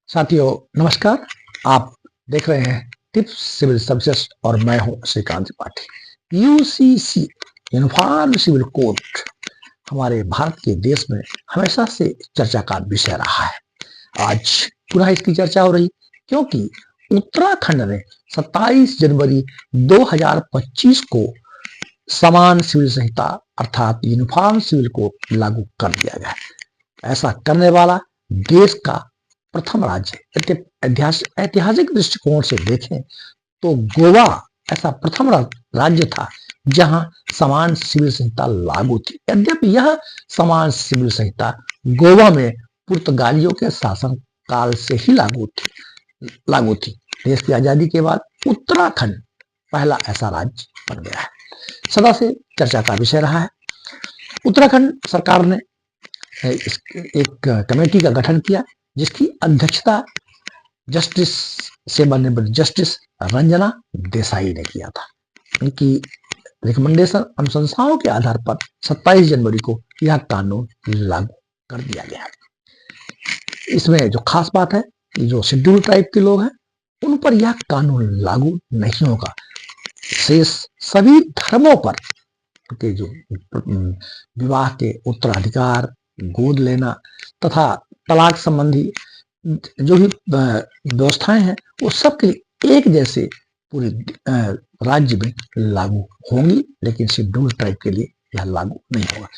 साथियों नमस्कार। आप देख रहे हैं टिप्स सिविल सर्विसेज और मैं हूं Shrikant Tripathi. UCC uniform civil code हमारे भारत के देश में हमेशा से चर्चा का विषय रहा है। आज पुनः इसकी चर्चा हो रही क्योंकि उत्तराखंड ने 27 जनवरी 2025 को समान सिविल संहिता अर्थात यूनिफॉर्म सिविल कोड लागू कर दिया गया है। ऐसा करने वाला देश का प्रथम राज्य। ऐतिहासिक दृष्टिकोण से देखें तो गोवा ऐसा प्रथम राज्य था जहां समान सिविल संहिता लागू थी। यद्यपि यह समान सिविल संहिता गोवा में पुर्तगालियों के शासन काल से ही लागू थी। देश की आजादी के बाद उत्तराखंड पहला ऐसा राज्य बन गया है। सदा से चर्चा का विषय रहा है। उत्तराखंड सरकार ने एक कमेटी का गठन किया जिसकी अध्यक्षता जस्टिस सेवानिवृत्त जस्टिस रंजना देसाई ने किया था। उनकी रिकमेंडेशन अनुशंसाओं के आधार पर 27 जनवरी को यह कानून लागू कर दिया गया। इसमें जो खास बात है कि जो शेड्यूल ट्राइब के लोग हैं उन पर यह कानून लागू नहीं होगा। शेष सभी धर्मों पर के जो विवाह के उत्तराधिकार, गोद लेना तथा तलाक संबंधी जो भी व्यवस्थाएं हैं वो सब के लिए एक जैसे पूरे राज्य में लागू होंगी, लेकिन शेड्यूल ट्राइब के लिए यह लागू नहीं होगा।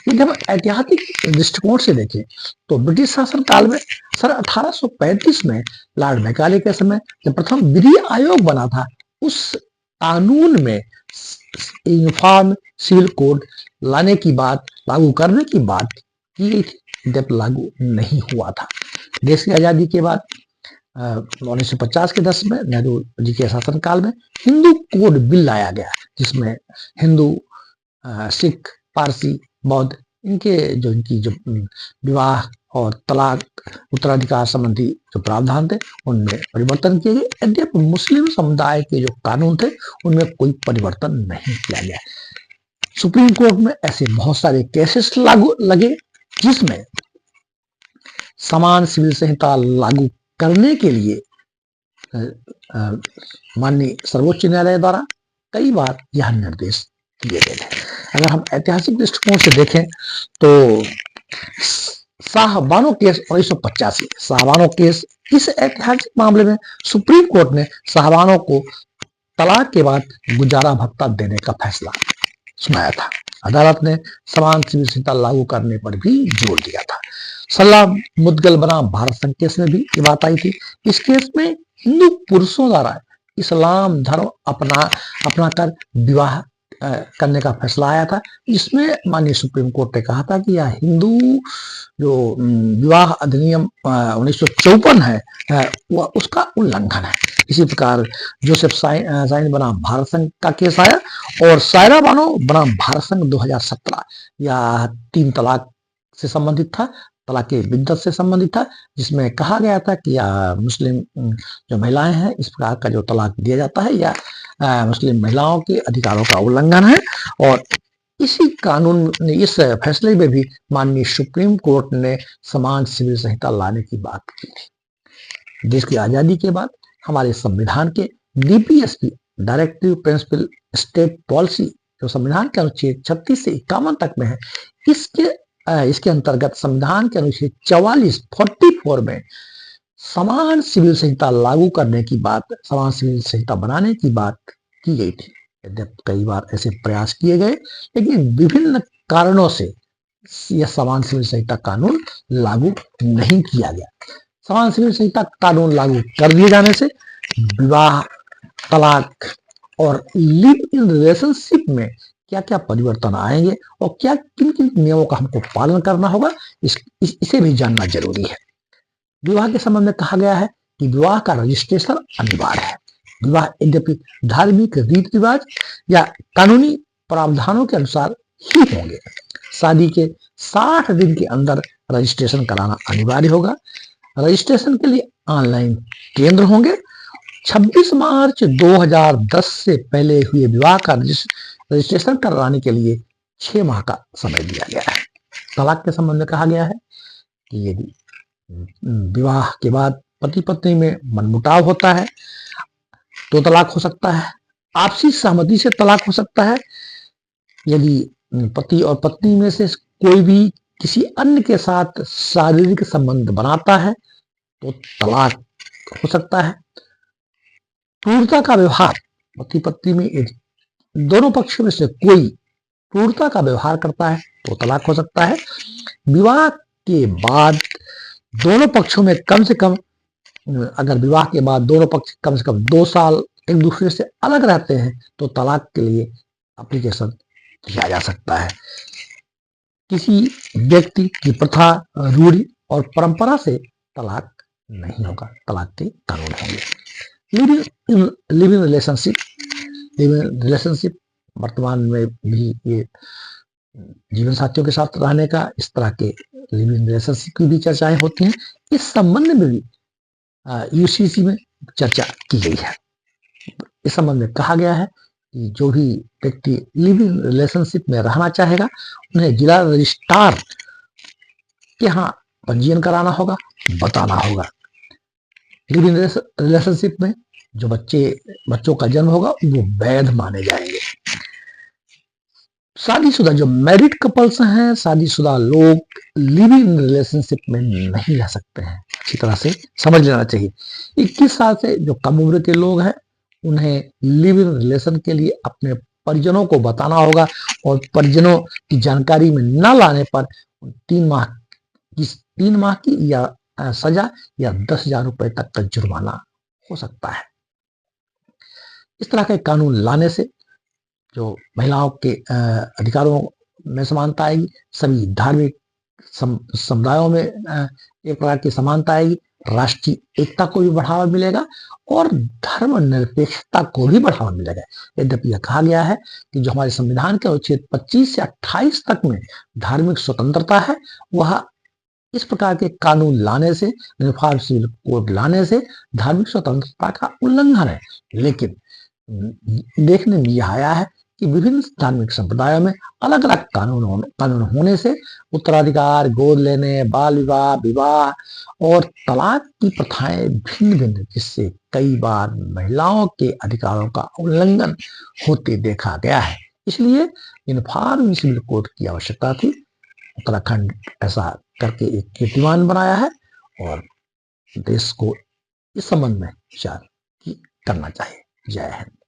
यदि हम ऐतिहासिक दृष्टिकोण से देखें तो ब्रिटिश शासन काल में सन 1835 में लॉर्ड मैकाले के समय जब प्रथम विधि आयोग बना था, उस कानून में यूनिफॉर्म सिविल कोड लाने की बात, लागू करने की बात की गई थी, जब लागू नहीं हुआ था। देश की आजादी के बाद 1950 के दशक में नेहरू जी के शासनकाल में हिंदू कोड बिल लाया गया, जिसमें हिंदू, सिख, पारसी, बौद्ध इनकी जो विवाह और तलाक, उत्तराधिकार संबंधी जो प्रावधान थे उनमें परिवर्तन किए गए। यद्यपि मुस्लिम समुदाय के जो कानून थे उनमें कोई परिवर्तन नहीं किया गया। सुप्रीम कोर्ट में ऐसे बहुत सारे केसेस लगे जिसमें समान सिविल संहिता लागू करने के लिए माननीय सर्वोच्च न्यायालय द्वारा कई बार यह निर्देश दिए गए थे। अगर हम ऐतिहासिक दृष्टिकोण से देखें तो शाहबानो केस 1985, शाहबानो केस, इस ऐतिहासिक मामले में सुप्रीम कोर्ट ने शाहबानो को तलाक के बाद गुजारा भत्ता देने का फैसला सुनाया था। अदालत ने समान सिविल संहिता लागू करने पर भी जोर दिया था। सल्ला मुद्गल बनाम भारत संघ केस में भी ये बात आई थी। इस केस में हिंदू पुरुषों द्वारा इस्लाम धर्म अपना कर विवाह करने का फैसला आया था, जिसमें माननीय सुप्रीम कोर्ट ने कहा था कि यह हिंदू जो विवाह अधिनियम 1954 है वह उसका उल्लंघन है। इसी प्रकार जोसेफ साइन बनाम भारत संघ का केस आया और सायरा बानो बनाम भारत संघ 2017, यह 3 तलाक से संबंधित था, तलाक के बिद्दत से संबंधित था, जिसमें कहा गया था कि मुस्लिम जो महिलाएं हैं इस प्रकार का जो तलाक दिया जाता है या मुस्लिम महिलाओं के अधिकारों का उल्लंघन है। और इसी कानून ने, इस फैसले में भी माननीय सुप्रीम कोर्ट ने समान सिविल संहिता लाने की बात की थी। देश की आजादी के बाद हमारे संविधान के DPSP, directive principle state policy, जो संविधान के अनुच्छेद 36 से 51 तक में है, इसके अंतर्गत संविधान के अनुच्छेद 44 में समान सिविल संहिता लागू करने की बात, समान सिविल संहिता बनाने की बात की गई थी। यद्यपि कई बार ऐसे प्रयास किए गए, लेकिन विभिन्न कारणों से यह समान सिविल संहिता कानून लागू नहीं किया गया। समान सिविल संहिता कानून लागू कर दिए जाने से विवाह, तलाक और लिव इन रिलेशनशिप में क्या क्या परिवर्तन आएंगे और क्या किन किन नियमों का हमको पालन करना होगा, इसे भी जानना जरूरी है। विवाह के संबंध में कहा गया है कि विवाह का रजिस्ट्रेशन अनिवार्य है। विवाह यद्यपि धार्मिक रीति रिवाज या कानूनी प्रावधानों के अनुसार ही होंगे। शादी के 60 दिन के अंदर रजिस्ट्रेशन कराना अनिवार्य होगा। रजिस्ट्रेशन के लिए ऑनलाइन केंद्र होंगे। 26 मार्च 2010 से पहले हुए विवाह का रजिस्ट्रेशन कराने के लिए 6 माह का समय दिया गया है। तलाक के संबंध में कहा गया है कि यदि विवाह के बाद पति पत्नी में मनमुटाव होता है तो तलाक हो सकता है। आपसी सहमति से तलाक हो सकता है। यदि पति और पत्नी में से कोई भी किसी अन्य के साथ शारीरिक संबंध बनाता है तो तलाक हो सकता है। क्रूरता का व्यवहार, पति पत्नी में यदि दोनों पक्षों में से कोई क्रूरता का व्यवहार करता है तो तलाक हो सकता है। विवाह के बाद दोनों पक्षों में कम से कम, अगर विवाह के बाद दोनों पक्ष कम से कम 2 साल एक दूसरे से अलग रहते हैं तो तलाक के लिए एप्लीकेशन किया जा सकता है। किसी व्यक्ति की प्रथा, रूढ़ि और परंपरा से तलाक नहीं होगा, तलाक के कानून होंगे। लिविंग रिलेशनशिप वर्तमान में भी ये जीवन साथियों के साथ रहने का, इस तरह के लिविंग रिलेशनशिप की भी चर्चाएं होती हैं। इस संबंध में भी यूसीसी में चर्चा की गई है। इस संबंध में कहा गया है कि जो भी व्यक्ति लिविंग रिलेशनशिप में रहना चाहेगा उन्हें जिला रजिस्ट्रार के यहाँ पंजीयन कराना होगा, बताना होगा। लिविंग रिलेशनशिप में जो बच्चों का जन्म होगा वो वैध माने जाएंगे। शादीशुदा जो मैरिड कपल्स हैं, शादीशुदा लोग लिविंग रिलेशनशिप में नहीं रह सकते हैं। अच्छी तरह से समझ लेना चाहिए। 21 साल से जो कम उम्र के लोग हैं उन्हें लिविंग रिलेशन के लिए अपने परिजनों को बताना होगा और परिजनों की जानकारी में न लाने पर 3 माह की या सजा या 10,000 रुपए तक का जुर्माना हो सकता है। इस तरह के कानून लाने से जो महिलाओं के अधिकारों में समानता आएगी, सभी धार्मिक समुदायों में एक प्रकार की समानता आएगी, राष्ट्रीय एकता को भी बढ़ावा मिलेगा और धर्मनिरपेक्षता को भी बढ़ावा मिलेगा। यद्यपि यह कहा गया है कि जो हमारे संविधान के अनुच्छेद 25 से 28 तक में धार्मिक स्वतंत्रता है, वह इस प्रकार के कानून लाने से, यूनिफॉर्म सिविल कोड लाने से धार्मिक स्वतंत्रता का उल्लंघन है। लेकिन देखने में यह आया है कि विभिन्न धार्मिक संप्रदायों में अलग अलग कानून होने से उत्तराधिकार, गोद लेने, बाल विवाह, विवाह और तलाक की प्रथाएं भिन्न भिन्न, जिससे कई बार महिलाओं के अधिकारों का उल्लंघन होते देखा गया है। इसलिए यूनिफॉर्म सिविल कोड की आवश्यकता थी। उत्तराखंड ऐसा करके एक कीर्तिमान बनाया है और देश को इस संबंध में विचार करना चाहिए। जय हिंद।